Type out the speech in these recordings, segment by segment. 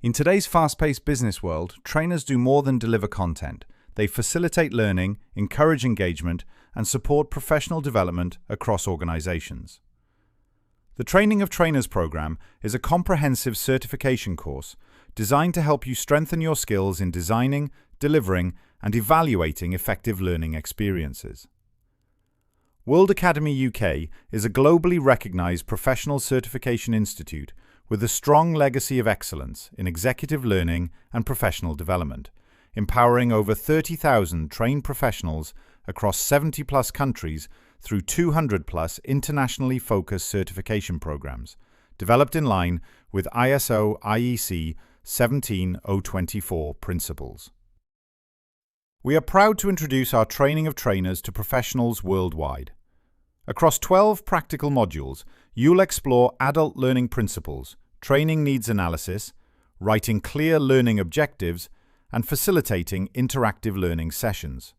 In today's fast-paced business world, trainers do more than deliver content. They facilitate learning, encourage engagement, and support professional development across organizations. The Training of Trainers program is a comprehensive certification course designed to help you strengthen your skills in designing, delivering, and evaluating effective learning experiences. World Academy UK is a globally recognized professional certification institute with a strong legacy of excellence in executive learning and professional development, empowering over 30,000 trained professionals across 70-plus countries through 200-plus internationally focused certification programs, developed in line with ISO IEC 17024 principles. We are proud to introduce our Training of Trainers to professionals worldwide. Across 12 practical modules, you'll explore adult learning principles, training needs analysis, writing clear learning objectives, and facilitating interactive learning sessions.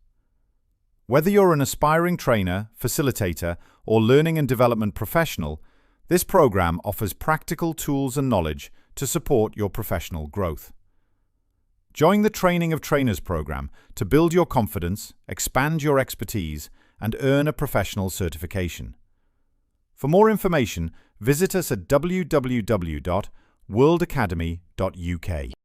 Whether you're an aspiring trainer, facilitator, or learning and development professional, this program offers practical tools and knowledge to support your professional growth. Join the Training of Trainers program to build your confidence, expand your expertise, and earn a professional certification. For more information, visit us at www.worldacademy.uk.